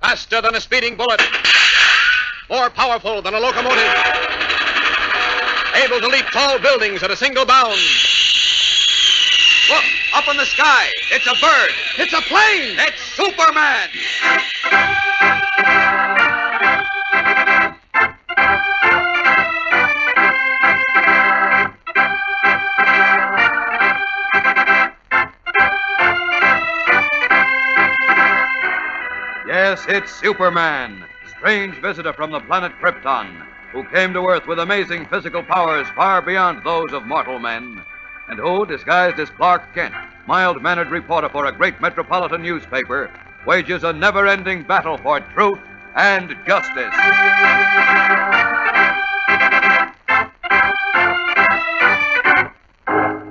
Faster than a speeding bullet. More powerful than a locomotive. Able to leap tall buildings at a single bound. Look, up in the sky. It's a bird. It's a plane. It's Superman. Yes, it's Superman, strange visitor from the planet Krypton, who came to Earth with amazing physical powers far beyond those of mortal men, and who, disguised as Clark Kent, mild-mannered reporter for a great metropolitan newspaper, wages a never-ending battle for truth and justice.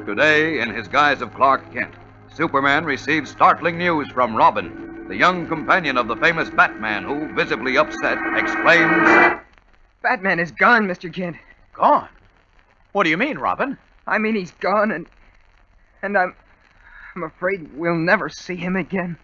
Today, in his guise of Clark Kent, Superman receives startling news from Robin, the young companion of the famous Batman, who, visibly upset, exclaims, Batman is gone, Mr. Kent. Gone? What do you mean, Robin? I mean, he's gone, and I'm afraid we'll never see him again.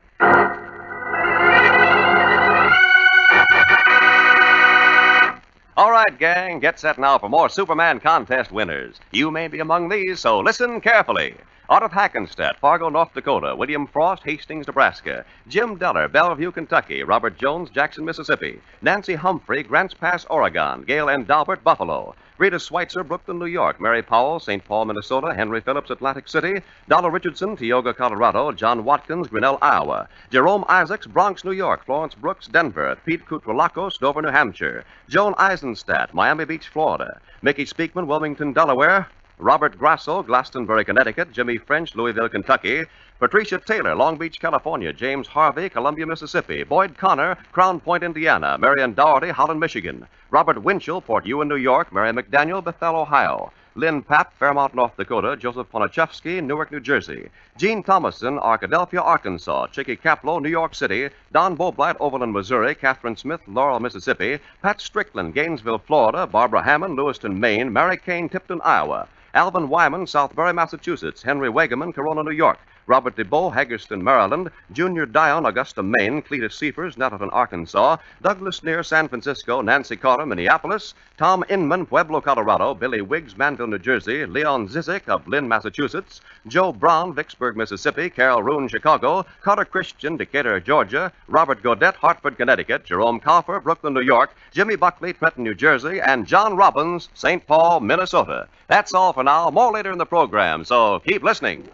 All right, gang, get set now for more Superman contest winners. You may be among these, so listen carefully. Out of Hackensack, Fargo, North Dakota, William Frost, Hastings, Nebraska. Jim Deller, Bellevue, Kentucky. Robert Jones, Jackson, Mississippi. Nancy Humphrey, Grants Pass, Oregon. Gail N. Dalbert, Buffalo. Rita Schweitzer, Brooklyn, New York. Mary Powell, St. Paul, Minnesota. Henry Phillips, Atlantic City. Dollar Richardson, Tioga, Colorado. John Watkins, Grinnell, Iowa. Jerome Isaacs, Bronx, New York. Florence Brooks, Denver. Pete Kutralakos, Dover, New Hampshire. Joan Eisenstadt, Miami Beach, Florida. Mickey Speakman, Wilmington, Delaware. Robert Grasso, Glastonbury, Connecticut. Jimmy French, Louisville, Kentucky. Patricia Taylor, Long Beach, California. James Harvey, Columbia, Mississippi. Boyd Connor, Crown Point, Indiana. Marion Dougherty, Holland, Michigan. Robert Winchell, Port Ewan, New York. Mary McDaniel, Bethel, Ohio. Lynn Papp, Fairmount, North Dakota. Joseph Ponachevsky, Newark, New Jersey. Gene Thomason, Arkadelphia, Arkansas. Chicky Kaplow, New York City. Don Boblight, Overland, Missouri. Catherine Smith, Laurel, Mississippi. Pat Strickland, Gainesville, Florida. Barbara Hammond, Lewiston, Maine. Mary Kane, Tipton, Iowa. Alvin Wyman, Southbury, Massachusetts. Henry Wegeman, Corona, New York. Robert DeBow, Hagerstown, Maryland. Junior Dion, Augusta, Maine. Cletus Seifers, Nettleton, Arkansas. Douglas Near, San Francisco. Nancy Carter, Minneapolis. Tom Inman, Pueblo, Colorado. Billy Wiggs, Manville, New Jersey. Leon Zizik of Lynn, Massachusetts. Joe Brown, Vicksburg, Mississippi. Carol Roon, Chicago. Carter Christian, Decatur, Georgia. Robert Godette, Hartford, Connecticut. Jerome Cowper, Brooklyn, New York. Jimmy Buckley, Trenton, New Jersey. And John Robbins, St. Paul, Minnesota. That's all for now. More later in the program, so keep listening.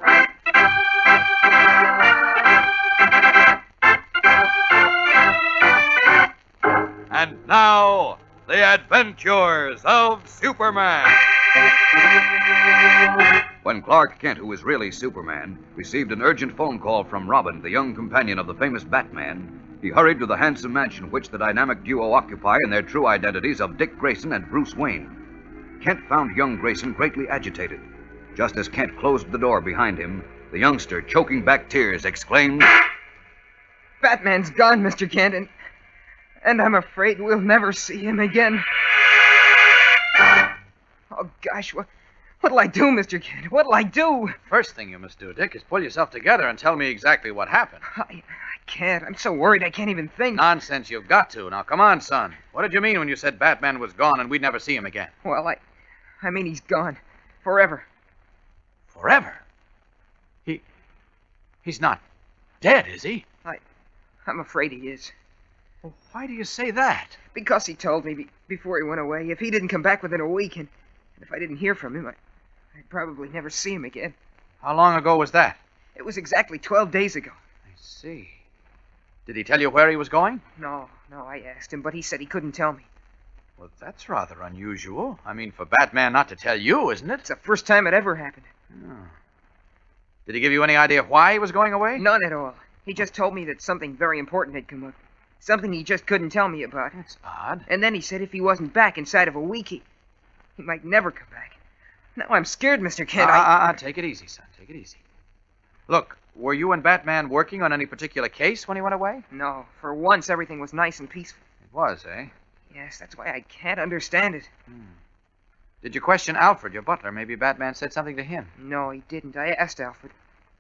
And now, the adventures of Superman. When Clark Kent, who is really Superman, received an urgent phone call from Robin, the young companion of the famous Batman, he hurried to the handsome mansion which the dynamic duo occupy in their true identities of Dick Grayson and Bruce Wayne. Kent found young Grayson greatly agitated. Just as Kent closed the door behind him, the youngster, choking back tears, exclaimed, Batman's gone, Mr. Kent, and I'm afraid we'll never see him again. Oh, gosh, what'll I do, Mr. Kent? What'll I do? First thing you must do, Dick, is pull yourself together and tell me exactly what happened. I can't. I'm so worried I can't even think. Nonsense, you've got to. Now, come on, son. What did you mean when you said Batman was gone and we'd never see him again? Well, I mean he's gone. Forever. Forever? He's not dead, is he? I'm afraid he is. Well, why do you say that? Because he told me before he went away, if he didn't come back within a week, and if I didn't hear from him, I'd probably never see him again. How long ago was that? It was exactly 12 days ago. I see. Did he tell you where he was going? No, I asked him, but he said he couldn't tell me. Well, that's rather unusual. I mean, for Batman not to tell you, isn't it? It's the first time it ever happened. Oh. Did he give you any idea why he was going away? None at all. He just told me that something very important had come up. Something he just couldn't tell me about. That's odd. And then he said if he wasn't back inside of a week, he might never come back. Now I'm scared, Mr. Kent. Take it easy, son. Take it easy. Look, were you and Batman working on any particular case when he went away? No. For once, everything was nice and peaceful. It was, eh? Yes, that's why I can't understand it. Did you question Alfred, your butler? Maybe Batman said something to him. No, he didn't. I asked Alfred.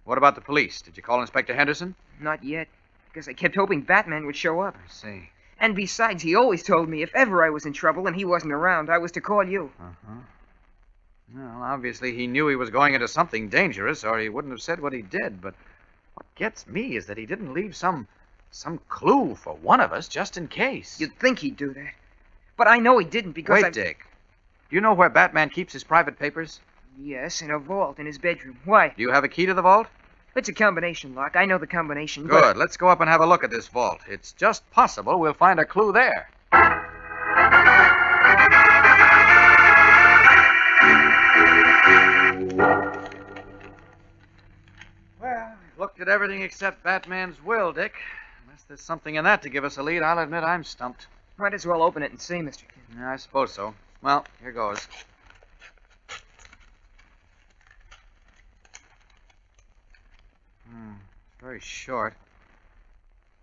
What about the police? Did you call Inspector Henderson? Not yet. because I kept hoping Batman would show up. I see. And besides, he always told me if ever I was in trouble and he wasn't around, I was to call you. Uh-huh. Well, obviously he knew he was going into something dangerous, or he wouldn't have said what he did. But what gets me is that he didn't leave some clue for one of us, just in case. You'd think he'd do that. But I know he didn't because Wait, Dick. Do you know where Batman keeps his private papers? Yes, in a vault in his bedroom. Why? Do you have a key to the vault? It's a combination lock. I know the combination. Good. Let's go up and have a look at this vault. It's just possible we'll find a clue there. Well, we've looked at everything except Batman's will, Dick. Unless there's something in that to give us a lead, I'll admit I'm stumped. Might as well open it and see, Mr. Kent. Yeah, I suppose so. Well, here goes. It's very short.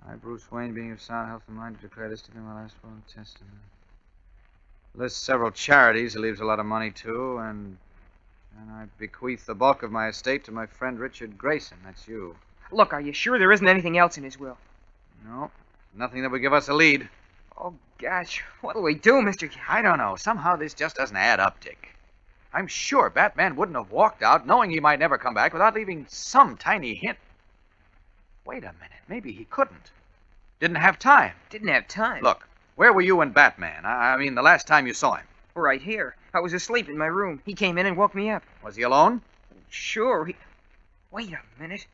I, Bruce Wayne, being of sound health and mind, declare this to be my last will and testament. Lists several charities he leaves a lot of money to, and I bequeath the bulk of my estate to my friend Richard Grayson. That's you. Look, are you sure there isn't anything else in his will? No, nothing that would give us a lead. Oh, gosh, what'll we do, Mr. Kent? I don't know. Somehow this just doesn't add up, Dick. I'm sure Batman wouldn't have walked out knowing he might never come back without leaving some tiny hint. Wait a minute. Maybe he couldn't. Didn't have time. Didn't have time. Look, where were you and Batman? I mean, the last time you saw him. Right here. I was asleep in my room. He came in and woke me up. Was he alone? Sure, Wait a minute.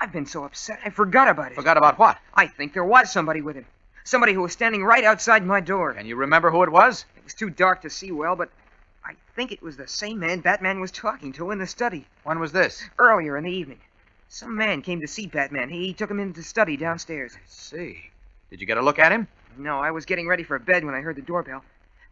I've been so upset I forgot about it. Forgot about what? I think there was somebody with him. Somebody who was standing right outside my door. Can you remember who it was? It was too dark to see well, but I think it was the same man Batman was talking to in the study. When was this? Earlier in the evening. Some man came to see Batman. He took him into the study downstairs. I see. Did you get a look at him? No, I was getting ready for bed when I heard the doorbell.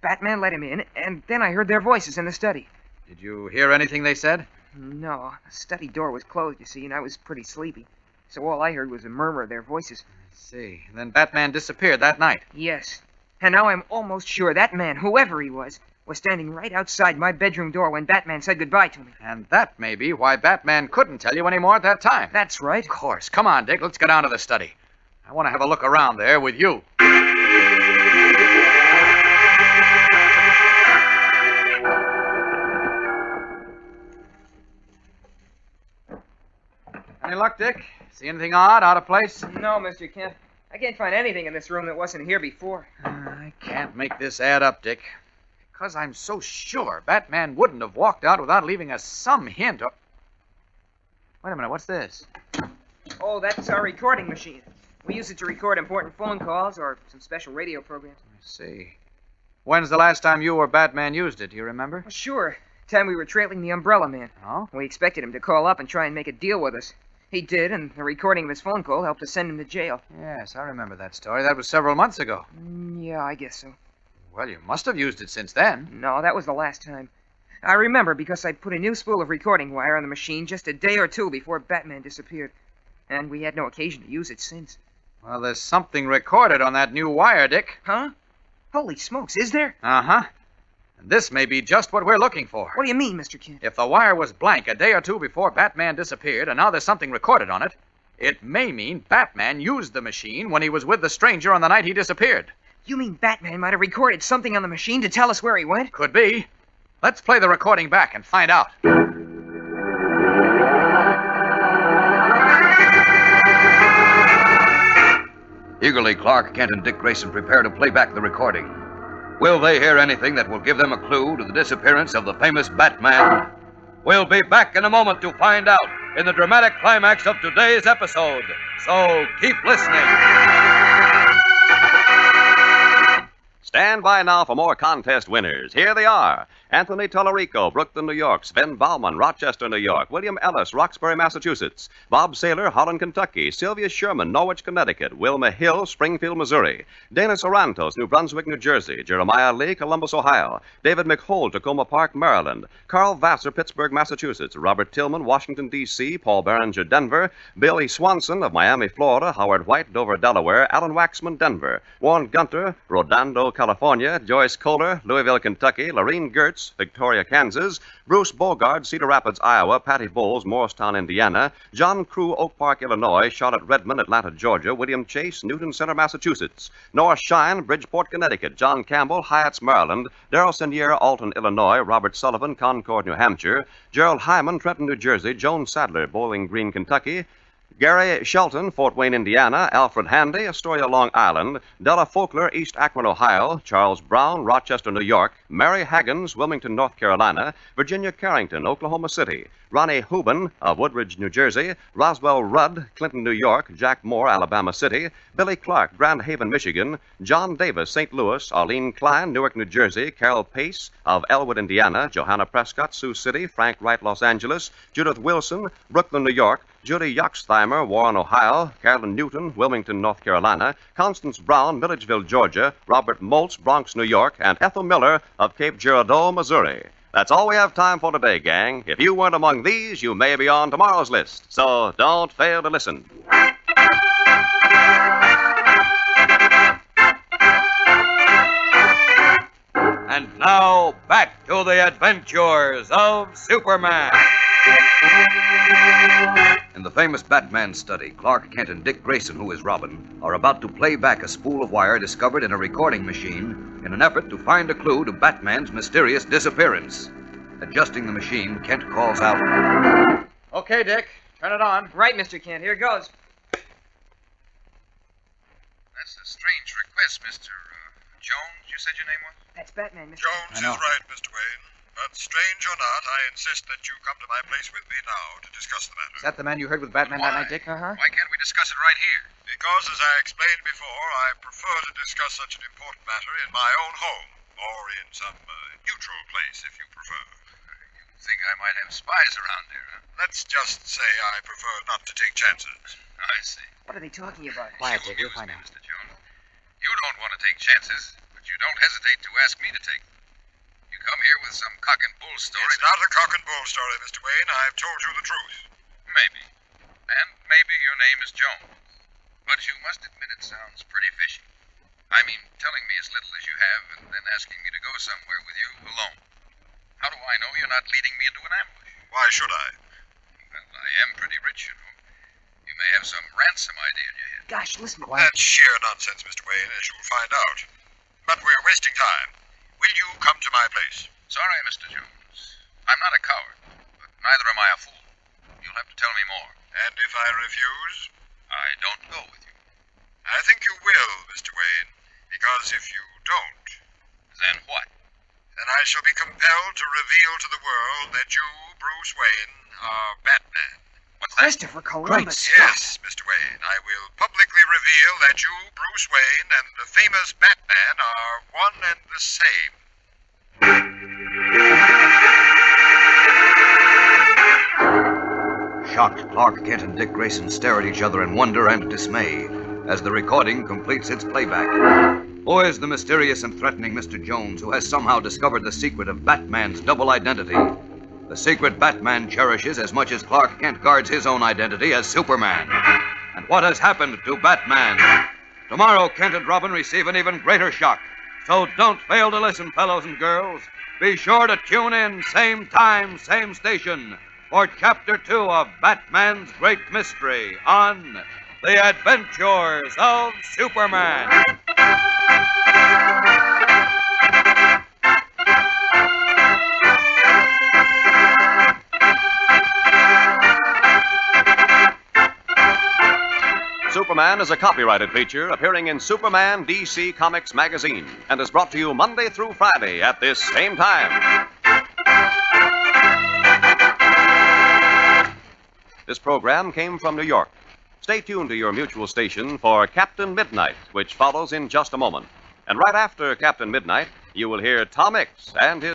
Batman let him in, and then I heard their voices in the study. Did you hear anything they said? No, the study door was closed, you see, and I was pretty sleepy. So all I heard was a murmur of their voices. I see. Then Batman disappeared that night. Yes. And now I'm almost sure that man, whoever he was standing right outside my bedroom door when Batman said goodbye to me. And that may be why Batman couldn't tell you any more at that time. That's right. Of course. Come on, Dick. Let's go down to the study. I want to have a look around there with you. Any luck, Dick? See anything odd, out of place? No, Mr. Kent. I can't find anything in this room that wasn't here before. I can't make this add up, Dick. Because I'm so sure Batman wouldn't have walked out without leaving us some hint or... Wait a minute, what's this? Oh, that's our recording machine. We use it to record important phone calls or some special radio programs. I see. When's the last time you or Batman used it? Do you remember? Well, sure. Time we were trailing the Umbrella Man. Oh? We expected him to call up and try and make a deal with us. He did, and the recording of his phone call helped us send him to jail. Yes, I remember that story. That was several months ago. Yeah, I guess so. Well, you must have used it since then. No, that was the last time. I remember because I put a new spool of recording wire on the machine just a day or two before Batman disappeared. And we had no occasion to use it since. Well, there's something recorded on that new wire, Dick. Huh? Holy smokes, is there? Uh-huh. And this may be just what we're looking for. What do you mean, Mr. Kent? If the wire was blank a day or two before Batman disappeared, and now there's something recorded on it, it may mean Batman used the machine when he was with the stranger on the night he disappeared. You mean Batman might have recorded something on the machine to tell us where he went? Could be. Let's play the recording back and find out. Eagerly, Clark Kent and Dick Grayson prepare to play back the recording. Will they hear anything that will give them a clue to the disappearance of the famous Batman? We'll be back in a moment to find out in the dramatic climax of today's episode. So keep listening. Stand by now for more contest winners. Here they are. Anthony Tallarico, Brooklyn, New York. Sven Bauman, Rochester, New York. William Ellis, Roxbury, Massachusetts. Bob Saylor, Holland, Kentucky. Sylvia Sherman, Norwich, Connecticut. Wilma Hill, Springfield, Missouri. Dana Sarantos, New Brunswick, New Jersey. Jeremiah Lee, Columbus, Ohio. David McHold, Tacoma Park, Maryland. Carl Vassar, Pittsburgh, Massachusetts. Robert Tillman, Washington, D.C. Paul Berenger, Denver. Billy Swanson of Miami, Florida. Howard White, Dover, Delaware. Alan Waxman, Denver. Warren Gunter, Rodando, California. California, Joyce Kohler, Louisville, Kentucky, Lorene Gertz, Victoria, Kansas, Bruce Bogard, Cedar Rapids, Iowa, Patty Bowles, Morristown, Indiana, John Crew, Oak Park, Illinois, Charlotte Redmond, Atlanta, Georgia, William Chase, Newton Center, Massachusetts, North Shine, Bridgeport, Connecticut, John Campbell, Hyatts, Maryland, Darrell Seniera, Alton, Illinois, Robert Sullivan, Concord, New Hampshire, Gerald Hyman, Trenton, New Jersey, Joan Sadler, Bowling Green, Kentucky, Gary Shelton, Fort Wayne, Indiana, Alfred Handy, Astoria, Long Island, Della Folkler, East Akron, Ohio, Charles Brown, Rochester, New York, Mary Haggins, Wilmington, North Carolina, Virginia Carrington, Oklahoma City, Ronnie Houben of Woodridge, New Jersey, Roswell Rudd, Clinton, New York, Jack Moore, Alabama City, Billy Clark, Grand Haven, Michigan, John Davis, St. Louis, Arlene Klein, Newark, New Jersey, Carol Pace of Elwood, Indiana, Johanna Prescott, Sioux City, Frank Wright, Los Angeles, Judith Wilson, Brooklyn, New York, Judy Yoxtheimer, Warren, Ohio, Carolyn Newton, Wilmington, North Carolina, Constance Brown, Milledgeville, Georgia, Robert Moltz, Bronx, New York, and Ethel Miller of Cape Girardeau, Missouri. That's all we have time for today, gang. If you weren't among these, you may be on tomorrow's list. So don't fail to listen. And now, back to the adventures of Superman. In the famous Batman study, Clark Kent and Dick Grayson, who is Robin, are about to play back a spool of wire discovered in a recording machine in an effort to find a clue to Batman's mysterious disappearance. Adjusting the machine, Kent calls out, Okay, Dick. Turn it on. Right, Mr. Kent. Here goes. That's a strange request, Mr. Jones, you said your name was? That's Batman, Mr. Jones is right, Mr. Wayne. But strange or not, I insist that you come to my place with me now to discuss the matter. Is that the man you heard with Batman that night, Dick? Uh-huh. Why can't we discuss it right here? Because, as I explained before, I prefer to discuss such an important matter in my own home, or in some neutral place, if you prefer. You think I might have spies around here, huh? Let's just say I prefer not to take chances. I see. What are they talking about? Quiet, You Dick. We'll amuse find me, out. Mr. Jones. You don't want to take chances, but you don't hesitate to ask me to take them. You come here with some cock and bull story. It's not a cock and bull story, Mr. Wayne. I've told you the truth. Maybe. And maybe your name is Jones. But you must admit it sounds pretty fishy. I mean, telling me as little as you have and then asking me to go somewhere with you alone. How do I know you're not leading me into an ambush? Why should I? Well, I am pretty rich, you know. You may have some ransom idea in your head. Gosh, listen. That's sheer nonsense, Mr. Wayne, as you'll find out. But we're wasting time. Will you come to my place? Sorry, Mr. Jones. I'm not a coward, but neither am I a fool. You'll have to tell me more. And if I refuse? I don't go with you. I think you will, Mr. Wayne, because if you don't, Then what? then I shall be compelled to reveal to the world that you, Bruce Wayne, are Batman. What's that? Christopher Columbus. Yes, Mr. Wayne, I will publicly reveal that you, Bruce Wayne, and the famous Batman are one and the same. Shocked, Clark Kent and Dick Grayson stare at each other in wonder and dismay as the recording completes its playback. Who is the mysterious and threatening Mr. Jones who has somehow discovered the secret of Batman's double identity? The secret Batman cherishes as much as Clark Kent guards his own identity as Superman. And what has happened to Batman? Tomorrow, Kent and Robin receive an even greater shock. So don't fail to listen, fellows and girls. Be sure to tune in, same time, same station, for Chapter 2 of Batman's Great Mystery on The Adventures of Superman. Superman is a copyrighted feature appearing in Superman DC Comics magazine and is brought to you Monday through Friday at this same time. This program came from New York. Stay tuned to your mutual station for Captain Midnight, which follows in just a moment. And right after Captain Midnight, you will hear Tom Mix and his